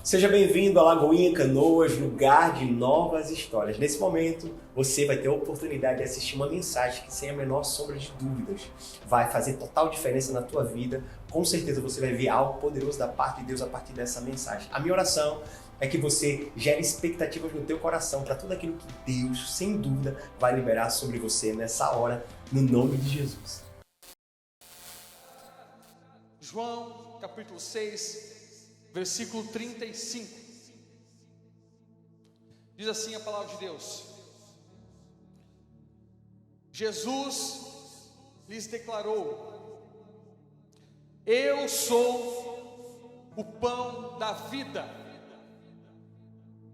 Seja bem-vindo a Lagoinha Canoas, lugar de novas histórias. Nesse momento, você vai ter a oportunidade de assistir uma mensagem que, sem a menor sombra de dúvidas, vai fazer total diferença na tua vida. Com certeza você vai ver algo poderoso da parte de Deus a partir dessa mensagem. A minha oração é que você gere expectativas no teu coração para tudo aquilo que Deus, sem dúvida, vai liberar sobre você nessa hora, no nome de Jesus. João, capítulo 6, versículo 35. Diz assim a palavra de Deus: Jesus lhes declarou: Eu sou o pão da vida,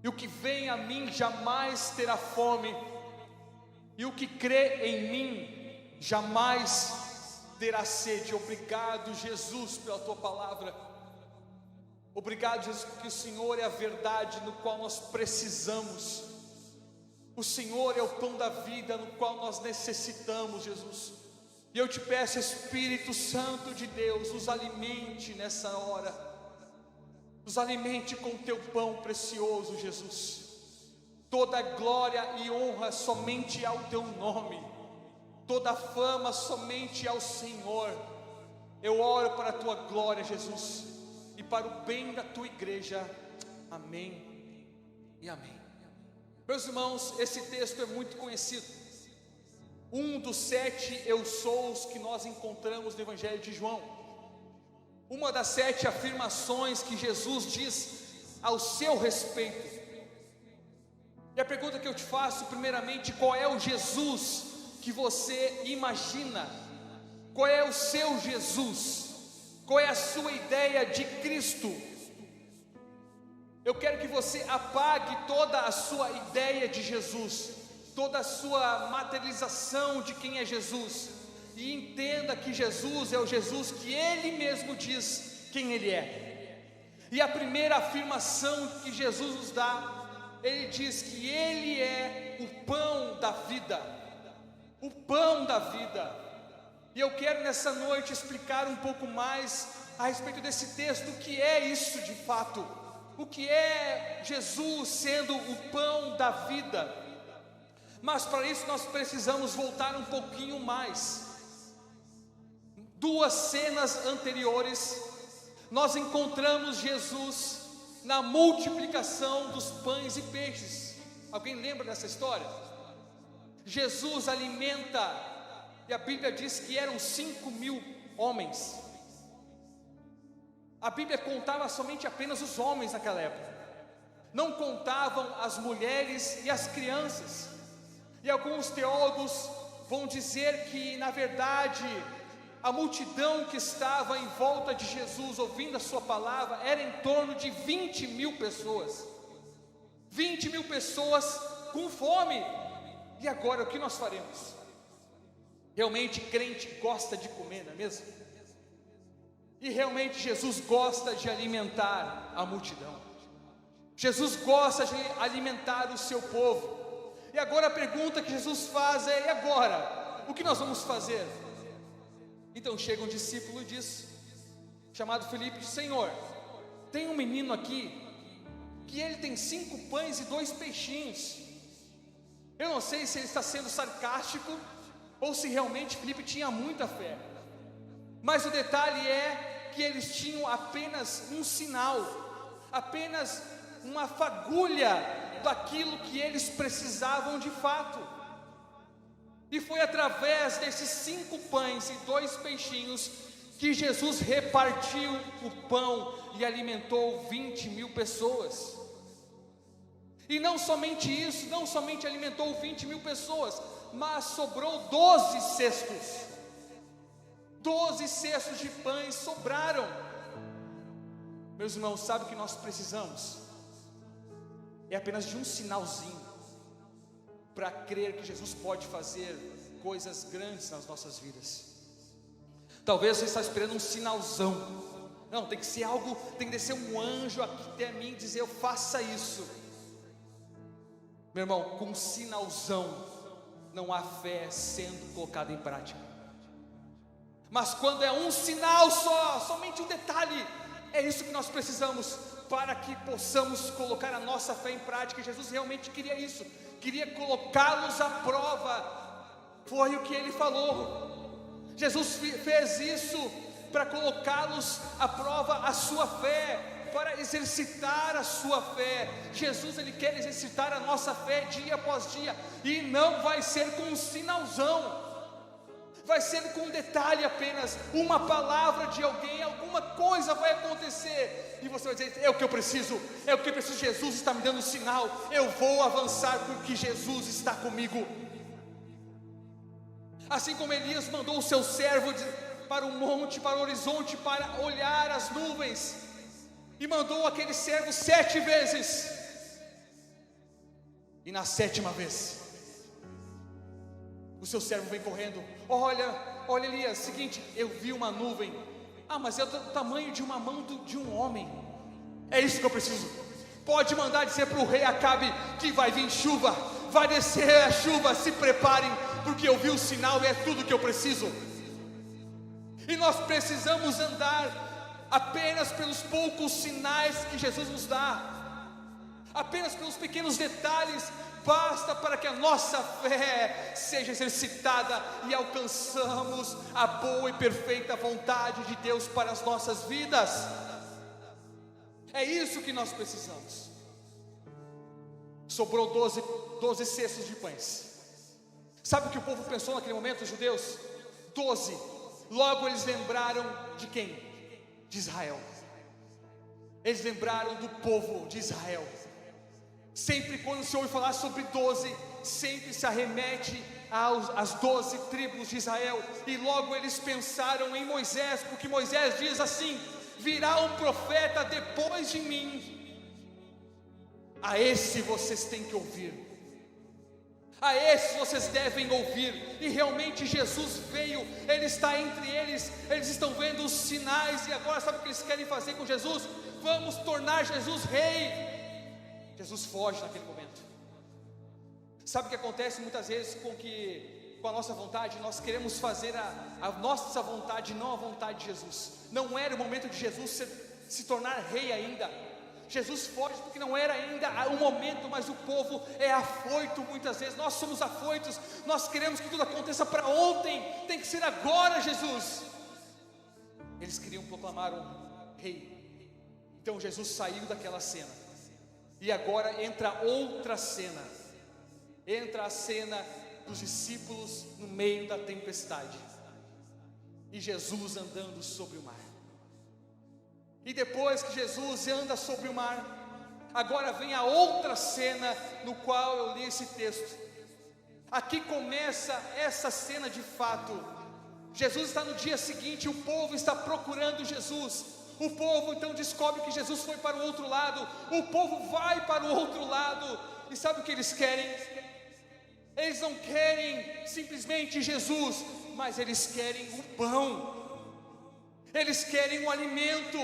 e o que vem a mim jamais terá fome, e o que crê em mim jamais terá sede. Obrigado, Jesus, pela tua palavra. Obrigado, Jesus, porque o Senhor é a verdade no qual nós precisamos. O Senhor é o pão da vida no qual nós necessitamos, Jesus. E eu te peço, Espírito Santo de Deus, nos alimente nessa hora. Nos alimente com o teu pão precioso, Jesus. Toda glória e honra somente ao teu nome. Toda fama somente ao Senhor. Eu oro para a tua glória, Jesus, e para o bem da tua igreja. Amém e amém. Meus irmãos, esse texto é muito conhecido. Um dos 7 eu sous que nós encontramos no Evangelho de João. Uma das 7 afirmações que Jesus diz ao seu respeito. E a pergunta que eu te faço, primeiramente, qual é o Jesus que você imagina? Qual é o seu Jesus? Qual é a sua ideia de Cristo? Eu quero que você apague toda a sua ideia de Jesus, toda a sua materialização de quem é Jesus, e entenda que Jesus é o Jesus que Ele mesmo diz quem Ele é. E a primeira afirmação que Jesus nos dá, Ele diz que Ele é o pão da vida. O pão da vida. E eu quero nessa noite explicar um pouco mais a respeito desse texto, o que é isso de fato, o que é Jesus sendo o pão da vida. Mas para isso nós precisamos voltar um pouquinho mais. 2 cenas anteriores, nós encontramos Jesus na multiplicação dos pães e peixes. Alguém lembra dessa história? Jesus alimenta, e a Bíblia diz que eram 5.000 homens. A Bíblia contava somente apenas os homens naquela época, não contavam as mulheres e as crianças. E alguns teólogos vão dizer que, na verdade, a multidão que estava em volta de Jesus, ouvindo a sua palavra, era em torno de 20.000 pessoas. 20.000 pessoas com fome. E agora o que nós faremos? Realmente crente gosta de comer, não é mesmo? E realmente Jesus gosta de alimentar a multidão. Jesus gosta de alimentar o seu povo. E agora a pergunta que Jesus faz é: e agora? O que nós vamos fazer? Então chega um discípulo e diz, chamado Filipe, diz: Senhor, tem um menino aqui que ele tem 5 pães e 2 peixinhos. Eu não sei se ele está sendo sarcástico ou se realmente Filipe tinha muita fé. Mas o detalhe é que eles tinham apenas um sinal, apenas uma fagulha daquilo que eles precisavam de fato. E foi através desses 5 pães e 2 peixinhos que Jesus repartiu o pão e alimentou 20.000 pessoas. E não somente isso, não somente alimentou 20.000 pessoas, mas sobrou 12 cestos. 12 cestos de pães sobraram. Meus irmãos, sabe o que nós precisamos? É apenas de um sinalzinho para crer que Jesus pode fazer coisas grandes nas nossas vidas. Talvez você está esperando um sinalzão. Não, tem que ser algo, tem que descer um anjo aqui até mim e dizer: eu faça isso. Meu irmão, com um sinalzão não há fé sendo colocada em prática. Mas quando é um sinal só, somente um detalhe, é isso que nós precisamos. para que possamos colocar a nossa fé em prática. Jesus realmente queria isso, queria colocá-los à prova. Foi o que ele falou. Jesus fez isso para colocá-los à prova, a sua fé, para exercitar a sua fé. Jesus, ele quer exercitar a nossa fé dia após dia, e não vai ser com um sinalzão, vai ser com um detalhe apenas, uma palavra de alguém, alguma coisa vai acontecer, e você vai dizer: é o que eu preciso, é o que eu preciso, Jesus está me dando um sinal, eu vou avançar porque Jesus está comigo. Assim como Elias mandou o seu servo para o monte, para o horizonte, para olhar as nuvens, e mandou aquele servo 7 vezes, e na 7ª vez, o seu servo vem correndo: olha Elias, seguinte, eu vi uma nuvem. Mas é do tamanho de uma mão de um homem. É isso que eu preciso. Pode mandar dizer para o rei Acabe que vai vir chuva, vai descer a chuva, se preparem, porque eu vi o sinal e é tudo que eu preciso. E nós precisamos andar apenas pelos poucos sinais que Jesus nos dá, apenas pelos pequenos detalhes, basta para que a nossa fé seja exercitada e alcançamos a boa e perfeita vontade de Deus para as nossas vidas. É isso que nós precisamos. Sobrou 12 cestos de pães. Sabe o que o povo pensou naquele momento, os judeus? 12. Logo eles lembraram de quem? De Israel. Eles lembraram do povo de Israel. Sempre quando se ouve falar sobre 12, sempre se arremete às 12 tribos de Israel. E logo eles pensaram em Moisés, porque Moisés diz assim: virá um profeta depois de mim, a esse vocês têm que ouvir, a esse vocês devem ouvir. E realmente Jesus veio, Ele está entre eles, eles estão vendo os sinais. E agora sabe o que eles querem fazer com Jesus? Vamos tornar Jesus rei. Jesus foge naquele momento. Sabe o que acontece muitas vezes com a nossa vontade? Nós queremos fazer a nossa vontade, não a vontade de Jesus. Não era o momento de Jesus se tornar rei ainda. Jesus foge porque não era ainda o momento, mas o povo é afoito muitas vezes. Nós somos afoitos, nós queremos que tudo aconteça para ontem, tem que ser agora, Jesus. Eles queriam proclamar um rei. Então Jesus saiu daquela cena. E agora entra outra cena. Entra a cena dos discípulos no meio da tempestade, e Jesus andando sobre o mar. E depois que Jesus anda sobre o mar, agora vem a outra cena no qual eu li esse texto. Aqui começa essa cena de fato. Jesus está no dia seguinte, o povo está procurando Jesus. O povo então descobre que Jesus foi para o outro lado. O povo vai para o outro lado. E sabe o que eles querem? Eles não querem simplesmente Jesus, mas eles querem o pão. Eles querem um alimento.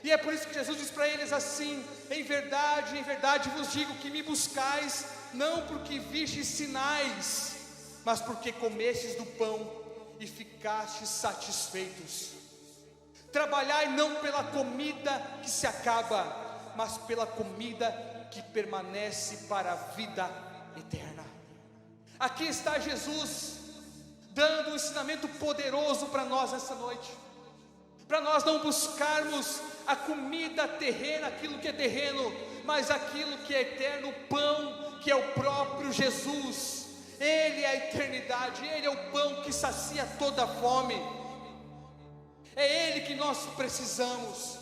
E é por isso que Jesus diz para eles assim: em verdade vos digo que me buscais, não porque vistes sinais, mas porque comestes do pão e ficastes satisfeitos. Trabalhai não pela comida que se acaba, mas pela comida que permanece para a vida eterna. Aqui está Jesus dando um ensinamento poderoso para nós essa noite, para nós não buscarmos a comida terrena, aquilo que é terreno, mas aquilo que é eterno, o pão que é o próprio Jesus. Ele é a eternidade, Ele é o pão que sacia toda a fome. É Ele que nós precisamos.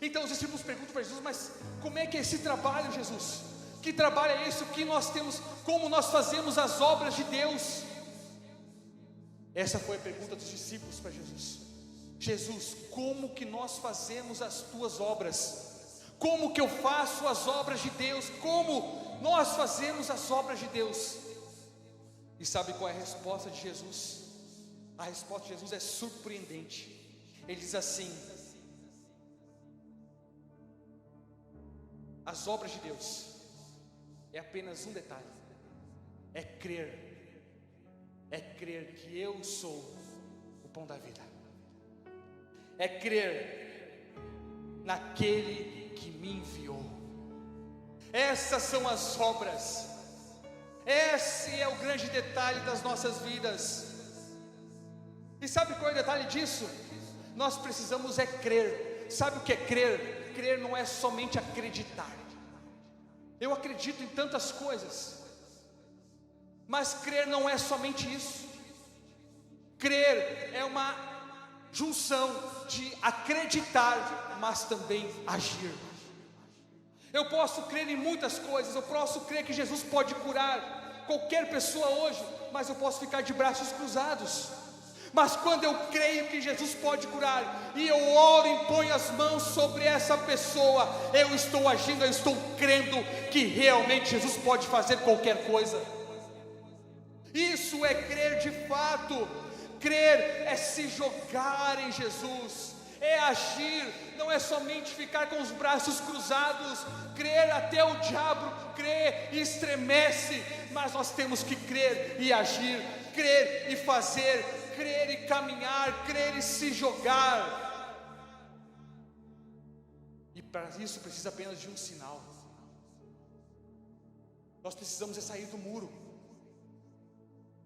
Então os discípulos perguntam para Jesus: mas como é que é esse trabalho, Jesus? Que trabalho é esse? O que nós temos? Como nós fazemos as obras de Deus? Essa foi a pergunta dos discípulos para Jesus. Jesus, como que nós fazemos as tuas obras? Como que eu faço as obras de Deus? Como nós fazemos as obras de Deus? E sabe qual é a resposta de Jesus? A resposta de Jesus é surpreendente. Ele diz assim: as obras de Deus é apenas um detalhe, é crer que eu sou o pão da vida, é crer naquele que me enviou. Essas são as obras. Esse é o grande detalhe das nossas vidas. E sabe qual é o detalhe disso? Nós precisamos crer. Sabe o que é crer? Crer não é somente acreditar. Eu acredito em tantas coisas, mas crer não é somente isso. Crer é uma junção de acreditar, mas também agir. Eu posso crer em muitas coisas. Eu posso crer que Jesus pode curar qualquer pessoa hoje, mas eu posso ficar de braços cruzados. Mas quando eu creio que Jesus pode curar, e eu oro e ponho as mãos sobre essa pessoa, eu estou agindo, eu estou crendo que realmente Jesus pode fazer qualquer coisa. Isso é crer de fato. Crer é se jogar em Jesus, é agir, não é somente ficar com os braços cruzados. Crer, até o diabo crê e estremece, mas nós temos que crer e agir, crer e fazer, crer e caminhar, crer e se jogar. E para isso precisa apenas de um sinal. Nós precisamos sair do muro.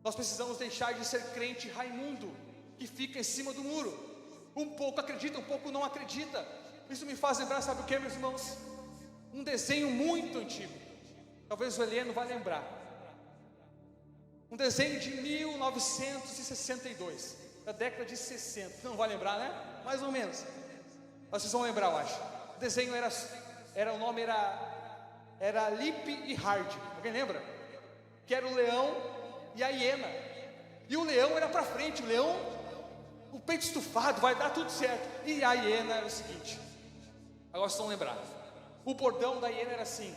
Nós precisamos deixar de ser crente Raimundo, que fica em cima do muro. Um pouco acredita, um pouco não acredita. Isso me faz lembrar, sabe o que, meus irmãos? Um desenho muito antigo. Talvez o Heleno vai lembrar. Um desenho de 1962, da década de 60. Não vai lembrar, né? Mais ou menos. Mas vocês vão lembrar, eu acho. O desenho o nome era Lip e Hard. Alguém lembra? Que era o leão e a hiena. E o leão era para frente, o leão, o peito estufado, vai dar tudo certo. E a hiena era o seguinte, agora vocês vão lembrar. O bordão da hiena era assim: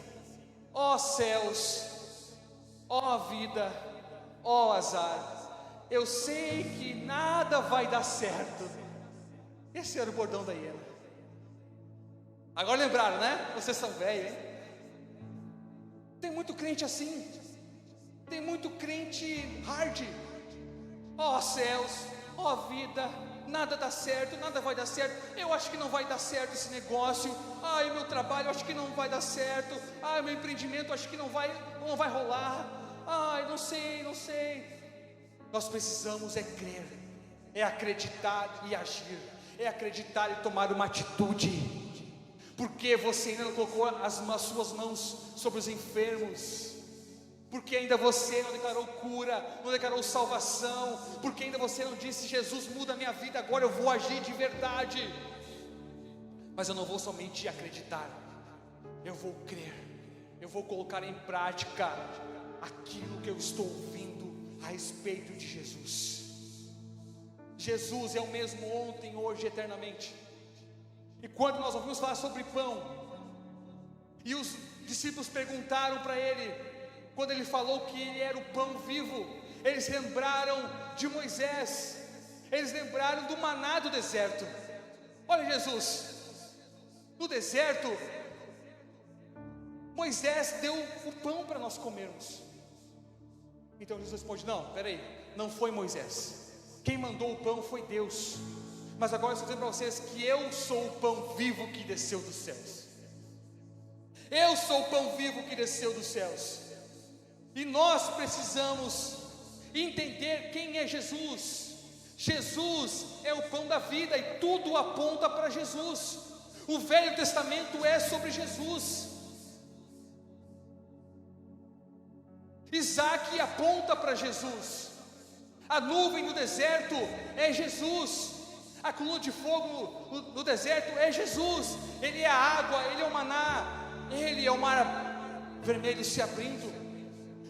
ó céus, ó vida, ó azar, eu sei que nada vai dar certo. Esse era o bordão da hiena. Agora lembraram, né? Vocês são velhos, hein? Tem muito crente assim. Tem muito crente hard. Ó céus, ó vida, nada dá certo, nada vai dar certo. Eu acho que não vai dar certo esse negócio. Ai, meu trabalho, acho que não vai dar certo. Ai, meu empreendimento, acho que não vai rolar. Ai, não sei. Nós precisamos crer, acreditar e agir, acreditar e tomar uma atitude. Porque você ainda não colocou as suas mãos sobre os enfermos? Porque ainda você não declarou cura, não declarou salvação? Porque ainda você não disse: Jesus, muda a minha vida, agora eu vou agir de verdade? Mas eu não vou somente acreditar, eu vou crer, eu vou colocar em prática aquilo que eu estou ouvindo a respeito de Jesus. Jesus é o mesmo ontem, hoje e eternamente. E quando nós ouvimos falar sobre pão, e os discípulos perguntaram para ele, quando ele falou que ele era o pão vivo, eles lembraram de Moisés, eles lembraram do maná do deserto. Olha, Jesus, no deserto, Moisés deu o pão para nós comermos. Então Jesus responde: não, peraí, não foi Moisés, quem mandou o pão foi Deus. Mas agora eu estou dizendo para vocês que eu sou o pão vivo que desceu dos céus. Eu sou o pão vivo que desceu dos céus. E nós precisamos entender quem é Jesus. Jesus é o pão da vida e tudo aponta para Jesus. O Velho Testamento é sobre Jesus. Isaac aponta para Jesus. A nuvem no deserto é Jesus. A coluna de fogo no deserto é Jesus. Ele é a água, ele é o maná, ele é o mar vermelho se abrindo.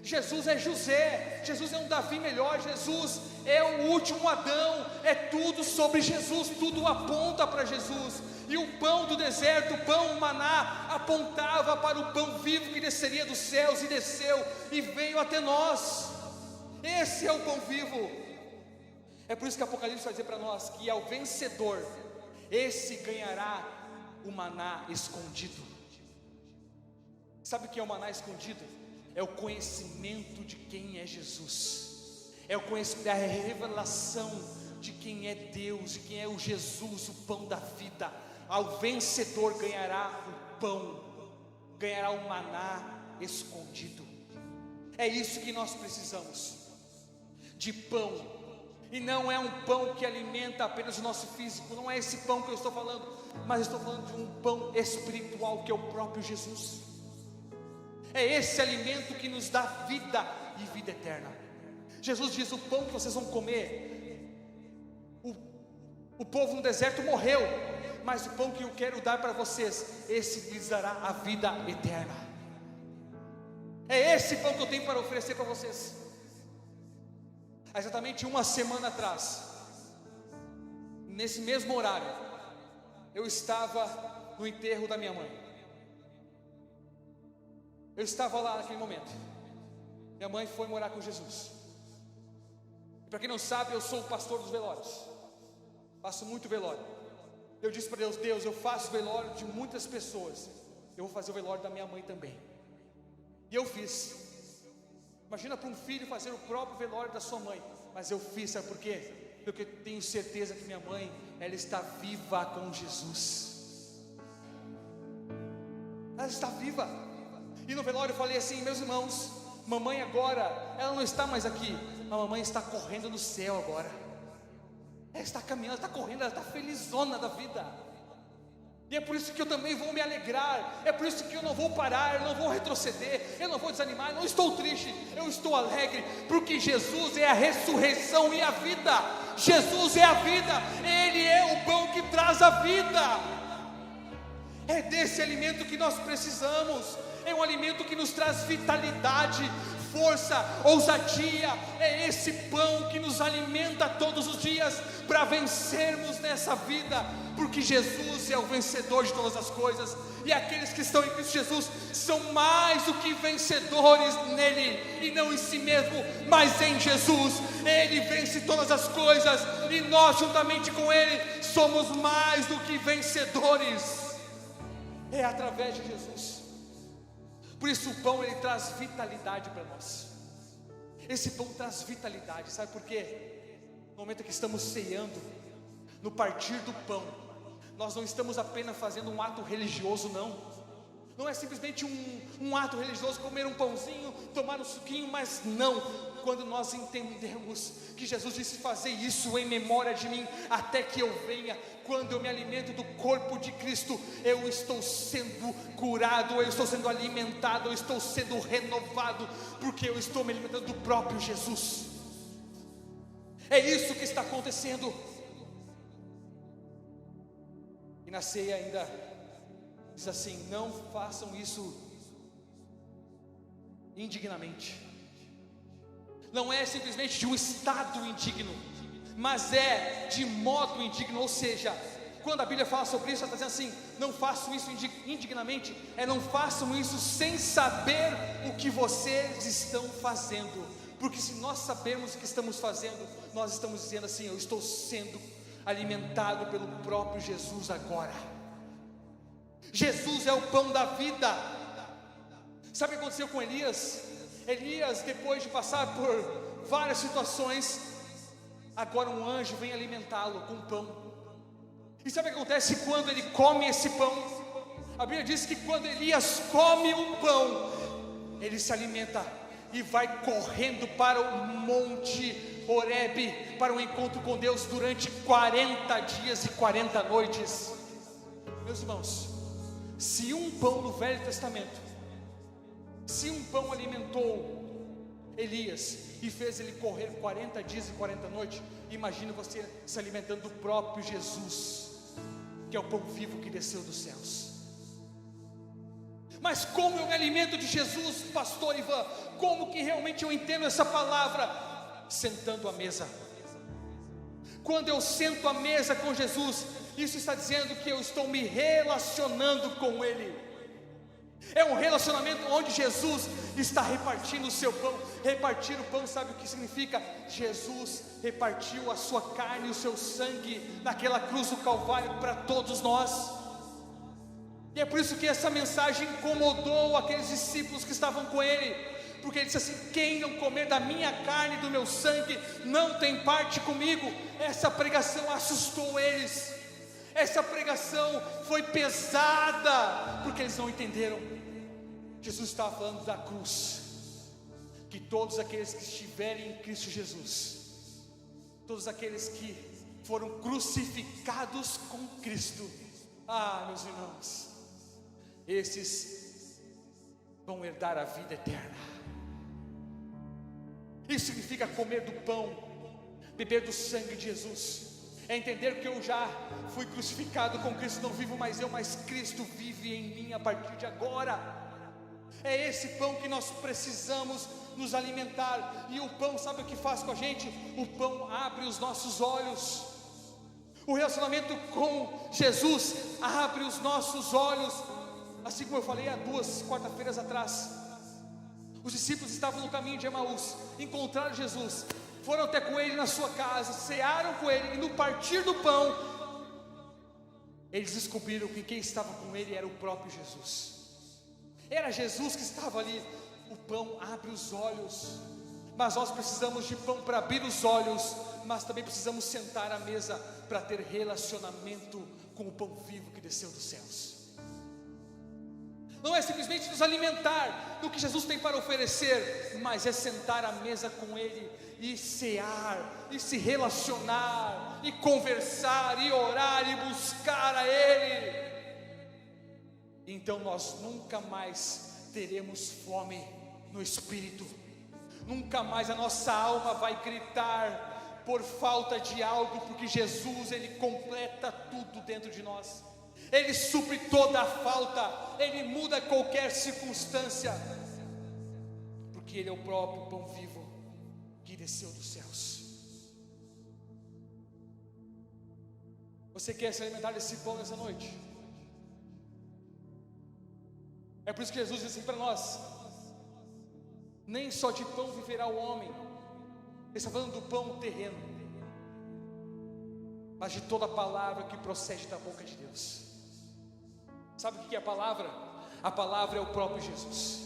Jesus é José, Jesus é um Davi melhor, Jesus é o último Adão. É tudo sobre Jesus, tudo aponta para Jesus. E o pão do deserto, o pão, o maná, apontava para o pão vivo que desceria dos céus, e desceu e veio até nós. Esse é o pão vivo. É por isso que Apocalipse vai dizer para nós que ao vencedor, esse ganhará o maná escondido. Sabe o que é o maná escondido? É o conhecimento de quem é Jesus, é o conhecimento, a revelação de quem é Deus, de quem é o Jesus, o pão da vida. Ao vencedor ganhará pão, ganhará o maná escondido. É isso que nós precisamos, de pão. E não é um pão que alimenta apenas o nosso físico, não é esse pão que eu estou falando, mas eu estou falando de um pão espiritual, que é o próprio Jesus. É esse alimento que nos dá vida e vida eterna. Jesus diz: o pão que vocês vão comer, o povo no deserto morreu, mas o pão que eu quero dar para vocês, esse lhes dará a vida eterna. É esse pão que eu tenho para oferecer para vocês. Há exatamente uma semana atrás, nesse mesmo horário, eu estava no enterro da minha mãe. Eu estava lá naquele momento. Minha mãe foi morar com Jesus. Para quem não sabe, eu sou o pastor dos velórios. Faço muito velório. Eu disse para Deus: Deus, eu faço velório de muitas pessoas, eu vou fazer o velório da minha mãe também. E eu fiz. Imagina para um filho fazer o próprio velório da sua mãe. Mas eu fiz, sabe por quê? Porque eu tenho certeza que minha mãe, ela está viva com Jesus. Ela está viva. E no velório eu falei assim: meus irmãos, mamãe agora, ela não está mais aqui, a mamãe está correndo no céu agora. Ela está caminhando, ela está correndo, ela está felizona da vida. E é por isso que eu também vou me alegrar. É por isso que eu não vou parar, eu não vou retroceder, eu não vou desanimar, eu não estou triste, eu estou alegre, porque Jesus é a ressurreição e a vida. Jesus é a vida, Ele é o pão que traz a vida. É desse alimento que nós precisamos. É um alimento que nos traz vitalidade, força, ousadia. É esse pão que nos alimenta todos os dias para vencermos nessa vida, porque Jesus é o vencedor de todas as coisas, e aqueles que estão em Cristo Jesus são mais do que vencedores nele, e não em si mesmo, mas em Jesus. Ele vence todas as coisas, e nós juntamente com Ele somos mais do que vencedores. É através de Jesus. Por isso o pão, ele traz vitalidade para nós. Esse pão traz vitalidade, sabe por quê? No momento que estamos ceando, no partir do pão, nós não estamos apenas fazendo um ato religioso, não é simplesmente um ato religioso, comer um pãozinho, tomar um suquinho, mas não. Quando nós entendemos que Jesus disse: fazer isso em memória de mim, até que eu venha. Quando eu me alimento do corpo de Cristo, eu estou sendo curado, eu estou sendo alimentado, eu estou sendo renovado, porque eu estou me alimentando do próprio Jesus. É isso que está acontecendo. E na ceia ainda diz assim: não façam isso indignamente. Não é simplesmente de um estado indigno, mas é de modo indigno. Ou seja, quando a Bíblia fala sobre isso, ela está dizendo assim: não façam isso indignamente, não façam isso sem saber o que vocês estão fazendo. Porque se nós sabemos o que estamos fazendo, nós estamos dizendo assim: eu estou sendo alimentado pelo próprio Jesus agora. Jesus é o pão da vida. Sabe o que aconteceu com Elias? Elias, depois de passar por várias situações, agora um anjo vem alimentá-lo com pão. E sabe o que acontece quando ele come esse pão? A Bíblia diz que quando Elias come o pão, ele se alimenta e vai correndo para o monte Horebe, para um encontro com Deus durante 40 dias e 40 noites. Meus irmãos, se um pão no Velho Testamento, se um pão alimentou Elias e fez ele correr 40 dias e 40 noites, imagina você se alimentando do próprio Jesus, que é o pão vivo que desceu dos céus. Mas como eu me alimento de Jesus, pastor Ivan? Como que realmente eu entendo essa palavra? Sentando à mesa. Quando eu sento à mesa com Jesus, isso está dizendo que eu estou me relacionando com Ele. É um relacionamento onde Jesus está repartindo o seu pão. Repartir o pão, sabe o que significa? Jesus repartiu a sua carne e o seu sangue naquela cruz do Calvário para todos nós. E é por isso que essa mensagem incomodou aqueles discípulos que estavam com Ele, porque Ele disse assim: quem não comer da minha carne e do meu sangue não tem parte comigo. Essa pregação assustou eles. Essa pregação foi pesada, porque eles não entenderam. Jesus estava falando da cruz, que todos aqueles que estiverem em Cristo Jesus, todos aqueles que foram crucificados com Cristo, meus irmãos, esses vão herdar a vida eterna. Isso significa comer do pão, beber do sangue de Jesus, é entender que eu já fui crucificado com Cristo, não vivo mais eu, mas Cristo vive em mim a partir de agora. É esse pão que nós precisamos nos alimentar. E o pão, sabe o que faz com a gente? O pão abre os nossos olhos. O relacionamento com Jesus abre os nossos olhos. Assim como eu falei há 2 quarta-feiras atrás, os discípulos estavam no caminho de Emaús, encontraram Jesus, foram até com ele na sua casa, cearam com ele, e no partir do pão, eles descobriram que quem estava com ele era o próprio Jesus. Era Jesus que estava ali. O pão abre os olhos, mas nós precisamos de pão para abrir os olhos, mas também precisamos sentar à mesa para ter relacionamento com o pão vivo que desceu dos céus. Não é simplesmente nos alimentar do que Jesus tem para oferecer, mas é sentar à mesa com Ele e cear, e se relacionar, e conversar, e orar, e buscar a Ele. Então nós nunca mais teremos fome no Espírito, nunca mais a nossa alma vai gritar por falta de algo, porque Jesus, Ele completa tudo dentro de nós. Ele supre toda a falta, Ele muda qualquer circunstância, porque Ele é o próprio pão vivo que desceu dos céus. Você quer se alimentar desse pão nessa noite? É por isso que Jesus disse assim para nós: nem só de pão viverá o homem. Ele está falando do pão terreno, mas de toda palavra que procede da boca de Deus. Sabe o que é a palavra? A palavra é o próprio Jesus.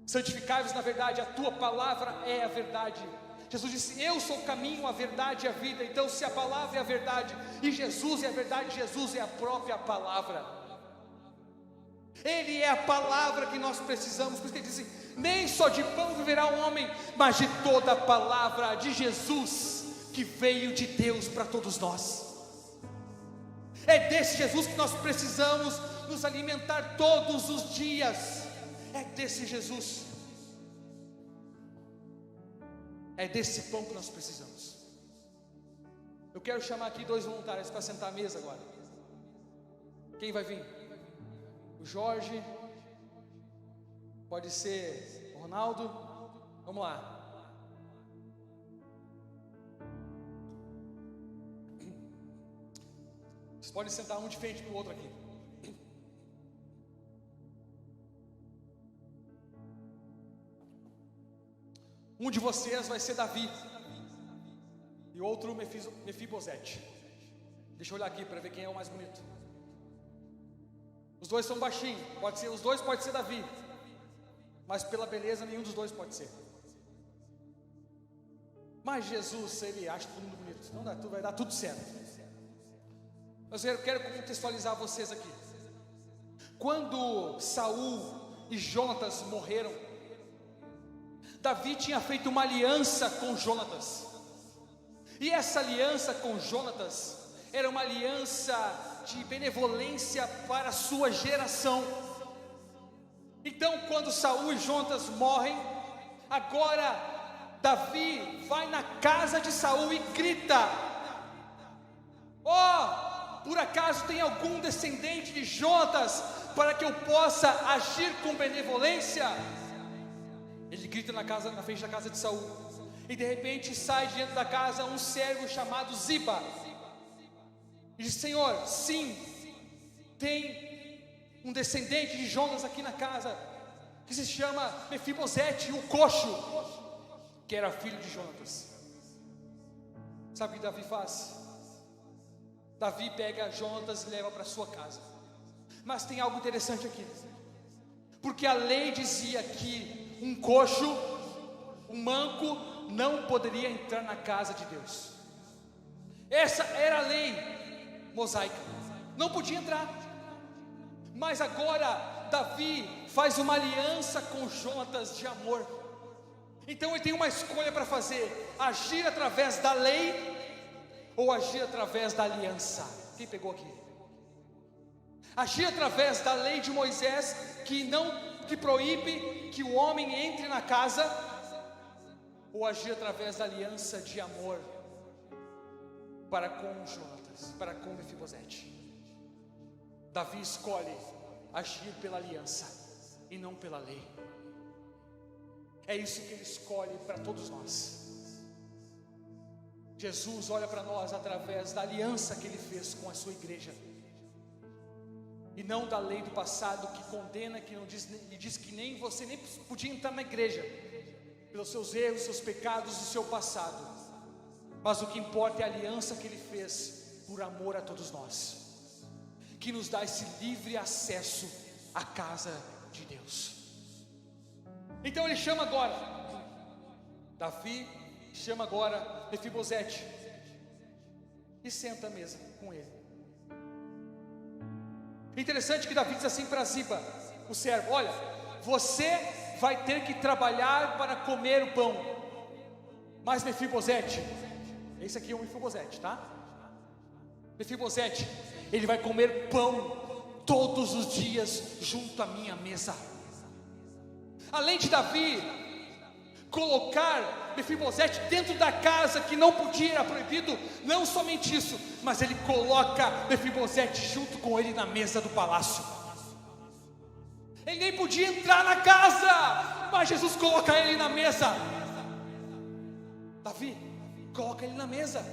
Santificai-vos na verdade, a tua palavra é a verdade. Jesus disse: eu sou o caminho, a verdade e a vida. Então, se a palavra é a verdade e Jesus é a verdade, Jesus é a própria palavra. Ele é a palavra que nós precisamos. Por isso que ele disse: nem só de pão viverá o homem, mas de toda a palavra de Jesus que veio de Deus para todos nós. É desse Jesus que nós precisamos nos alimentar todos os dias. É desse Jesus, é desse pão que nós precisamos. Eu quero chamar aqui 2 voluntários para sentar à mesa agora. Quem vai vir? O Jorge, pode ser o Ronaldo. Vamos lá. Vocês podem sentar um de frente para o outro aqui. Um de vocês vai ser Davi e outro Mefibosete. Deixa eu olhar aqui para ver quem é o mais bonito. Os dois são baixinhos, pode ser, os dois pode ser Davi, mas pela beleza nenhum dos dois pode ser. Mas Jesus, Ele acha todo mundo bonito, então vai dar tudo certo. Mas eu quero contextualizar vocês aqui. Quando Saul e Jonatas morreram, Davi tinha feito uma aliança com Jonatas, e essa aliança com Jonatas era uma aliança de benevolência para a sua geração. Então, quando Saul e Jonatas morrem, agora Davi vai na casa de Saul e grita: por acaso tem algum descendente de Jonatas para que eu possa agir com benevolência? Ele grita na frente da casa de Saul, e de repente sai diante da casa um servo chamado Ziba, e diz: Senhor, sim, tem um descendente de Jonatas aqui na casa, que se chama Mefibosete, o coxo, que era filho de Jonatas. Sabe o que Davi faz? Davi pega Jonatas e leva para sua casa. Mas tem algo interessante aqui, porque a lei dizia que um coxo, um manco, não poderia entrar na casa de Deus. Essa era a lei. mosaica, não podia entrar. Mas agora Davi faz uma aliança com Jonatas de amor. Então ele tem uma escolha para fazer: agir através da lei ou agir através da aliança. Quem pegou aqui? Agir através da lei de Moisés, que proíbe que o homem entre na casa, ou agir através da aliança de amor para com Jonatas, para com Mefibosete. Davi escolhe agir pela aliança e não pela lei. É isso que ele escolhe para todos nós. Jesus olha para nós através da aliança que ele fez com a sua igreja, e não da lei do passado que condena, que não diz, e diz que nem você nem podia entrar na igreja pelos seus erros, seus pecados e seu passado. Mas o que importa é a aliança que ele fez por amor a todos nós, que nos dá esse livre acesso à casa de Deus. Então ele chama agora, Davi chama agora Mefibosete e senta à mesa com ele. Interessante que Davi diz assim para Ziba, o servo: olha, você vai ter que trabalhar para comer o pão, mas Mefibosete, esse aqui é o Mefibosete, tá? Mefibosete, ele vai comer pão todos os dias junto à minha mesa. Além de Davi colocar Mefibosete dentro da casa que não podia, era proibido, não somente isso, mas ele coloca Mefibosete junto com ele na mesa do palácio. Ele nem podia entrar na casa, mas Jesus coloca ele na mesa. Davi, coloca ele na mesa.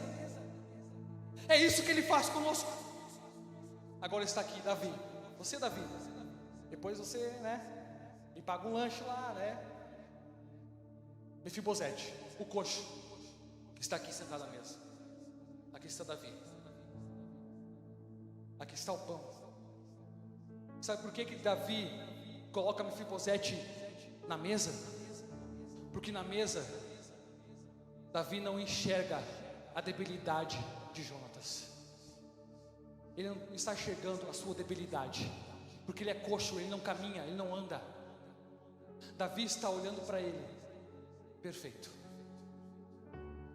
É isso que ele faz conosco. Agora está aqui Davi, você Davi, depois você, me paga um lanche lá, Mefibosete, o coxo, está aqui sentado à mesa. Aqui está Davi, aqui está o pão. Sabe por que Davi coloca Mefibosete na mesa? Porque na mesa Davi não enxerga a debilidade de Jonatas. Ele não está enxergando a sua debilidade, porque ele é coxo, ele não caminha, ele não anda. Davi está olhando para ele, perfeito.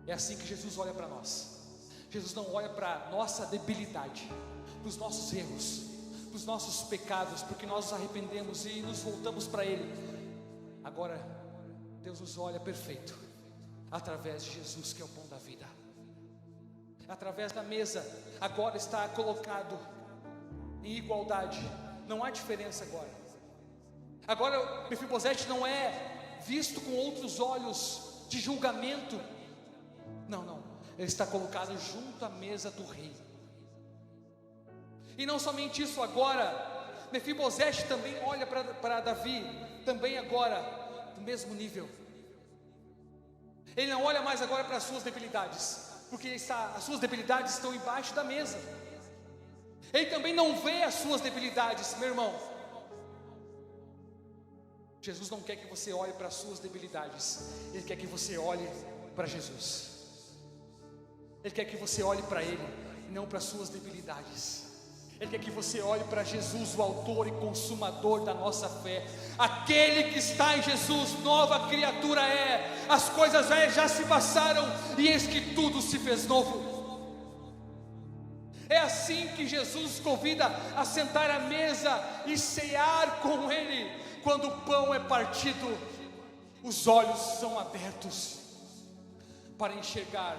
É assim que Jesus olha para nós. Jesus não olha para a nossa debilidade, para os nossos erros, para os nossos pecados, porque nós nos arrependemos e nos voltamos para Ele. Agora Deus nos olha perfeito através de Jesus, que é o pão da vida. Através da mesa agora está colocado em igualdade, não há diferença agora. Agora Mefibosete não é visto com outros olhos de julgamento. Não, ele está colocado junto à mesa do rei. E não somente isso, agora Mefibosete também olha para Davi, também agora do mesmo nível. Ele não olha mais agora para as suas debilidades, porque as suas debilidades estão embaixo da mesa. Ele também não vê as suas debilidades, meu irmão. Jesus não quer que você olhe para as suas debilidades, Ele quer que você olhe para Jesus. Ele quer que você olhe para Ele, não para as suas debilidades. Ele quer que você olhe para Jesus, o autor e consumador da nossa fé. Aquele que está em Jesus, nova criatura é. As coisas velhas já se passaram, e eis que tudo se fez novo. É assim que Jesus convida a sentar à mesa e cear com Ele. Quando o pão é partido, os olhos são abertos para enxergar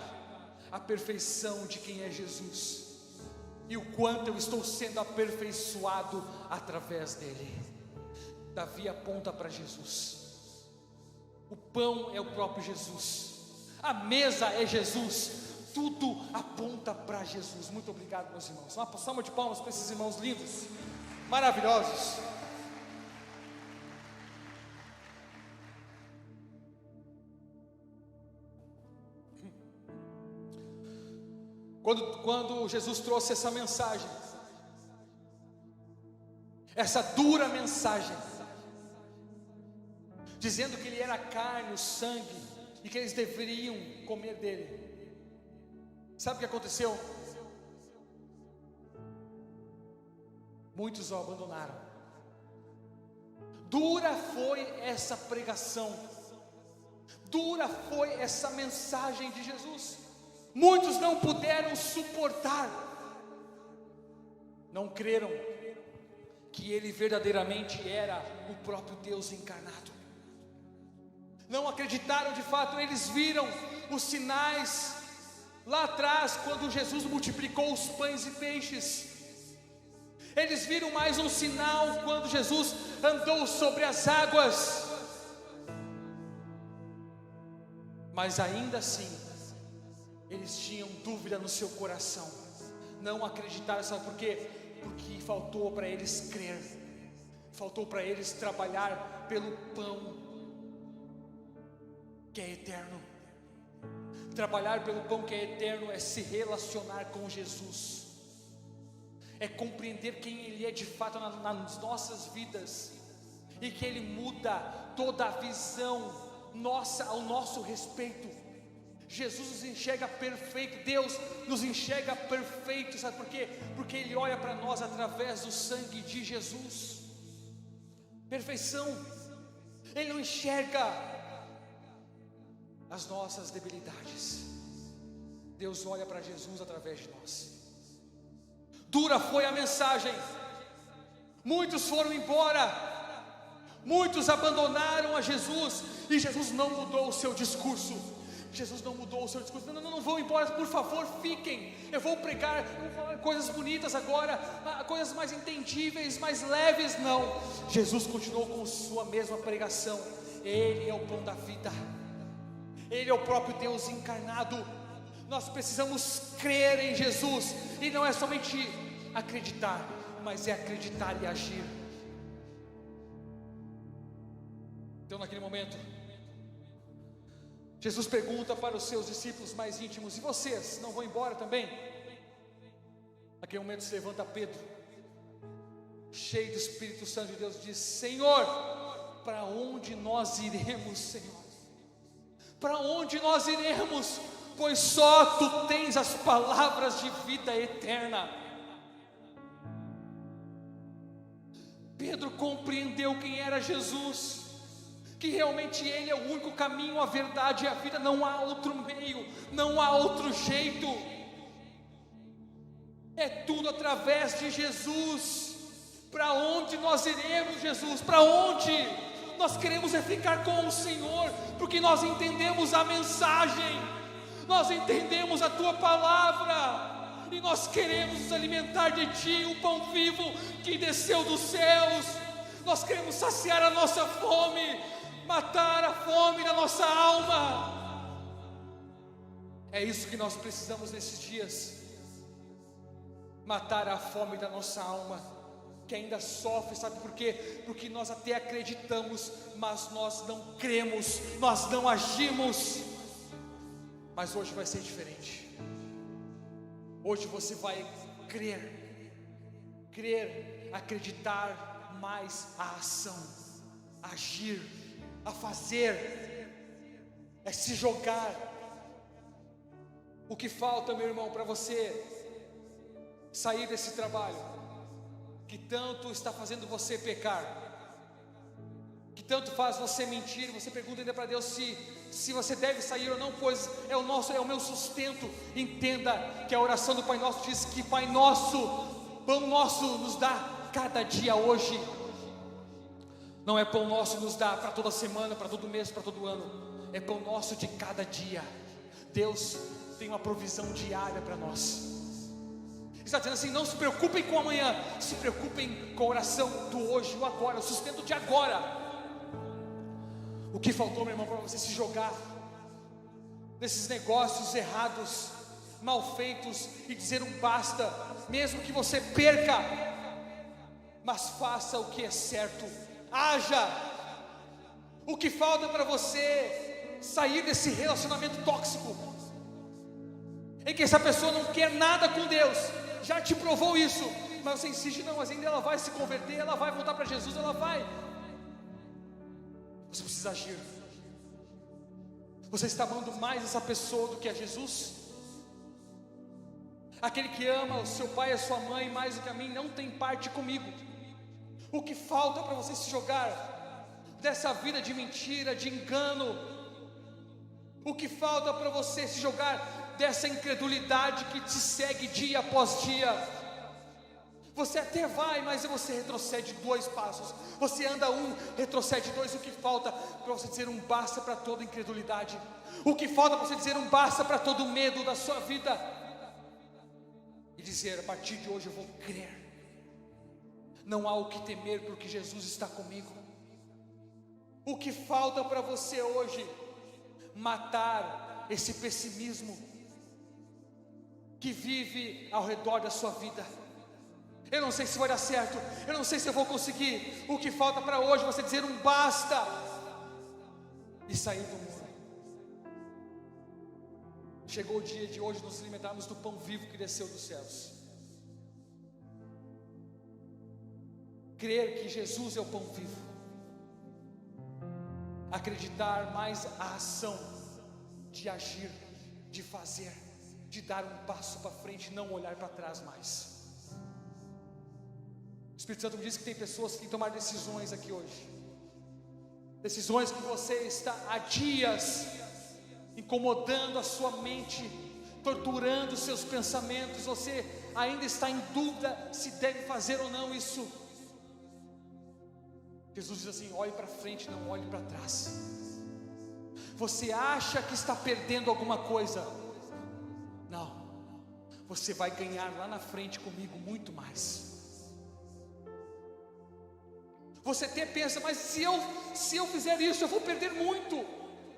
a perfeição de quem é Jesus e o quanto eu estou sendo aperfeiçoado através dele. Davi aponta para Jesus. O pão é o próprio Jesus, a mesa é Jesus, tudo aponta para Jesus. Muito obrigado, meus irmãos. Uma salva de palmas para esses irmãos lindos, maravilhosos. Quando Jesus trouxe essa mensagem, essa dura mensagem, dizendo que Ele era a carne, o sangue, e que eles deveriam comer dele, sabe o que aconteceu? muitos o abandonaram. Dura foi essa pregação, dura foi essa mensagem de Jesus. Muitos não puderam suportar, não creram que Ele verdadeiramente era o próprio Deus encarnado. Não acreditaram de fato. Eles viram os sinais lá atrás, quando Jesus multiplicou os pães e peixes. Eles viram mais um sinal quando Jesus andou sobre as águas. Mas ainda assim, eles tinham dúvida no seu coração. Não acreditaram, sabe por quê? Porque faltou para eles crer. Faltou para eles trabalhar pelo pão que é eterno. Trabalhar pelo pão que é eterno é se relacionar com Jesus, é compreender quem Ele é de fato nas nossas vidas, e que Ele muda toda a visão nossa ao nosso respeito. Jesus nos enxerga perfeito, Deus nos enxerga perfeito, sabe por quê? Porque Ele olha para nós através do sangue de Jesus. Perfeição. Ele não enxerga as nossas debilidades. Deus olha para Jesus através de nós. Dura foi a mensagem. Muitos foram embora, muitos abandonaram a Jesus, e Jesus não mudou o seu discurso. Jesus não mudou o seu discurso. Não vão embora, por favor, fiquem. Eu vou pregar, vou falar coisas bonitas agora, coisas mais entendíveis, mais leves. Não, Jesus continuou com sua mesma pregação. Ele é o pão da vida, Ele é o próprio Deus encarnado. Nós precisamos crer em Jesus, e não é somente acreditar, mas é acreditar e agir. Então, naquele momento, Jesus pergunta para os seus discípulos mais íntimos: e vocês não vão embora também? Naquele momento se levanta Pedro, cheio do Espírito Santo de Deus, e diz: Senhor, para onde nós iremos, Senhor? Para onde nós iremos? Pois só Tu tens as palavras de vida eterna. Pedro compreendeu quem era Jesus, que realmente Ele é o único caminho, a verdade e a vida. Não há outro meio, não há outro jeito. É tudo através de Jesus. Para onde nós iremos, Jesus? Para onde? Nós queremos é ficar com o Senhor, porque nós entendemos a mensagem, nós entendemos a Tua palavra, e nós queremos nos alimentar de Ti, o pão vivo que desceu dos céus. Nós queremos saciar a nossa fome, matar a fome da nossa alma. É isso que nós precisamos nesses dias, matar a fome da nossa alma, que ainda sofre. Sabe por quê? Porque nós até acreditamos, mas nós não cremos, nós não agimos. Mas hoje vai ser diferente. Hoje você vai crer, acreditar mais a ação, agir, a fazer, é se jogar. O que falta, meu irmão, para você sair desse trabalho que tanto está fazendo você pecar, que tanto faz você mentir? Você pergunta ainda para Deus se você deve sair ou não, pois é o meu sustento. Entenda que a oração do Pai Nosso diz que: Pai Nosso, pão nosso nos dá cada dia hoje. Não é pão nosso nos dá para toda semana, para todo mês, para todo ano. É pão nosso de cada dia. Deus tem uma provisão diária para nós. Está dizendo assim: não se preocupem com amanhã, se preocupem com a oração do hoje, o agora, o sustento de agora. O que faltou, meu irmão, para você se jogar nesses negócios errados, mal feitos, e dizer um basta, mesmo que você perca, mas faça o que é certo, haja. O que falta para você sair desse relacionamento tóxico, em que essa pessoa não quer nada com Deus, já te provou isso, mas você insiste: não, mas ainda ela vai se converter, ela vai voltar para Jesus, ela vai. Você precisa agir. Você está amando mais essa pessoa do que a Jesus? Aquele que ama o seu pai e a sua mãe mais do que a mim não tem parte comigo. O que falta para você se jogar dessa vida de mentira, de engano? O que falta para você se jogar dessa incredulidade que te segue dia após dia? Você até vai, mas você retrocede 2 passos. Você anda 1, retrocede 2. O que falta para você dizer um basta para toda incredulidade? O que falta para você dizer um basta para todo medo da sua vida? E dizer, a partir de hoje eu vou crer. Não há o que temer, porque Jesus está comigo. O que falta para você hoje? Matar esse pessimismo que vive ao redor da sua vida. Eu não sei se vai dar certo, eu não sei se eu vou conseguir. O que falta para hoje é você dizer um basta e sair do muro. Chegou o dia de hoje nos alimentarmos do pão vivo que desceu dos céus. Crer que Jesus é o pão vivo. Acreditar mais a ação de agir, de fazer, de dar um passo para frente e não olhar para trás mais. O Espírito Santo me diz que tem pessoas que têm que tomar decisões aqui hoje. Decisões que você está há dias incomodando a sua mente, torturando os seus pensamentos. Você ainda está em dúvida se deve fazer ou não isso. Jesus diz assim: olhe para frente, não olhe para trás. Você acha que está perdendo alguma coisa? Não, você vai ganhar lá na frente comigo muito mais. Você até pensa, mas se eu fizer isso, eu vou perder muito.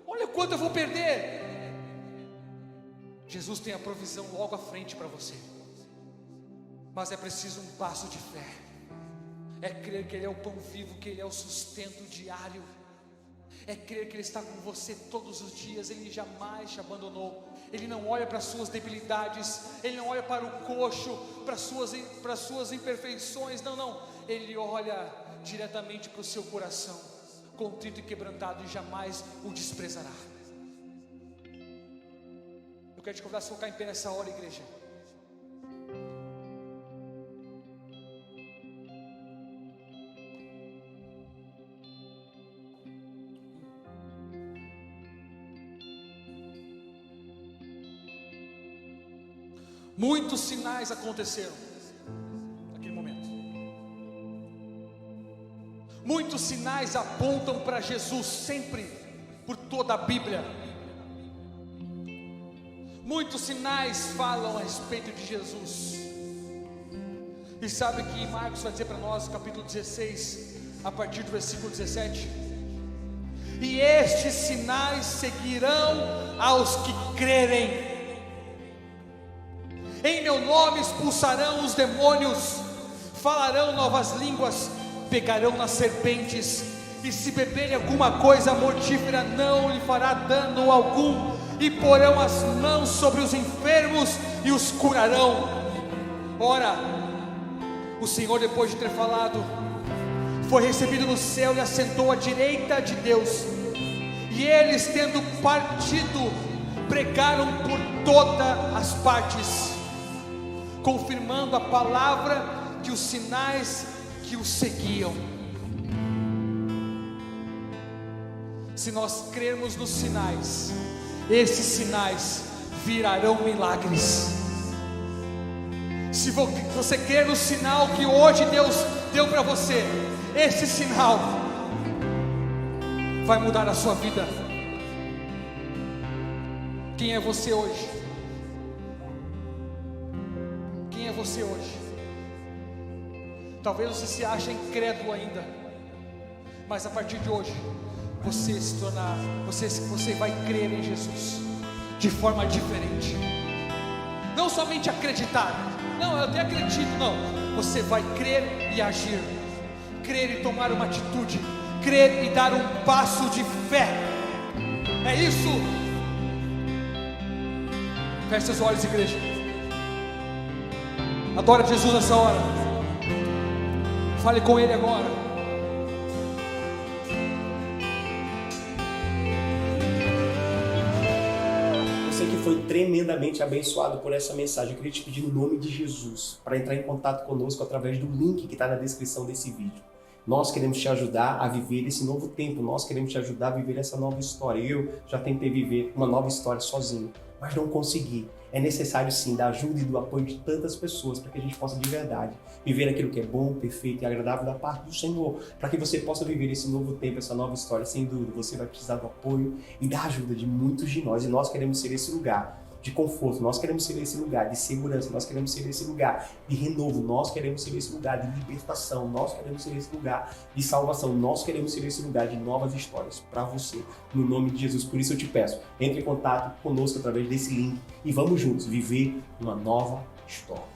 Olha quanto eu vou perder. Jesus tem a provisão logo à frente para você, mas é preciso um passo de fé. É crer que Ele é o pão vivo, que Ele é o sustento diário. É crer que Ele está com você todos os dias. Ele jamais te abandonou. Ele não olha para as suas debilidades, Ele não olha para o coxo, para as suas imperfeições. Não, Ele olha diretamente para o seu coração, contrito e quebrantado, e jamais o desprezará. Eu quero te convidar a se colocar em pé nessa hora, igreja. Muitos sinais aconteceram naquele momento. Muitos sinais apontam para Jesus sempre, por toda a Bíblia. Muitos sinais falam a respeito de Jesus. E sabe que Marcos vai dizer para nós, no capítulo 16, a partir do versículo 17: e estes sinais seguirão aos que crerem. Em meu nome expulsarão os demônios, falarão novas línguas, pegarão nas serpentes, e se beberem alguma coisa mortífera não lhe fará dano algum, e porão as mãos sobre os enfermos e os curarão. Ora, o Senhor, depois de ter falado, foi recebido no céu e assentou à direita de Deus. E eles, tendo partido, pregaram por todas as partes, confirmando a palavra que os sinais que os seguiam. Se nós crermos nos sinais, esses sinais virarão milagres. Se você crer no sinal que hoje Deus deu para você, esse sinal vai mudar a sua vida. Quem é você hoje? Quem é você hoje? Talvez você se ache incrédulo ainda, mas a partir de hoje você se tornar, você vai crer em Jesus de forma diferente. Não somente acreditar, não, eu até acredito, não. Você vai crer e agir, crer e tomar uma atitude, crer e dar um passo de fé. É isso. Feche seus olhos, igreja. Adora Jesus nessa hora. Fale com Ele agora. Você que foi tremendamente abençoado por essa mensagem, eu queria te pedir no nome de Jesus para entrar em contato conosco através do link que está na descrição desse vídeo. Nós queremos te ajudar a viver esse novo tempo, nós queremos te ajudar a viver essa nova história. Eu já tentei viver uma nova história sozinho, mas não consegui. É necessário sim da ajuda e do apoio de tantas pessoas para que a gente possa de verdade viver aquilo que é bom, perfeito e agradável da parte do Senhor, para que você possa viver esse novo tempo, essa nova história. Sem dúvida, você vai precisar do apoio e da ajuda de muitos de nós, e nós queremos ser esse lugar de conforto, nós queremos ser esse lugar de segurança, nós queremos ser esse lugar de renovo, nós queremos ser esse lugar de libertação, nós queremos ser esse lugar de salvação, nós queremos ser esse lugar de novas histórias para você, no nome de Jesus. Por isso eu te peço, entre em contato conosco através desse link e vamos juntos viver uma nova história.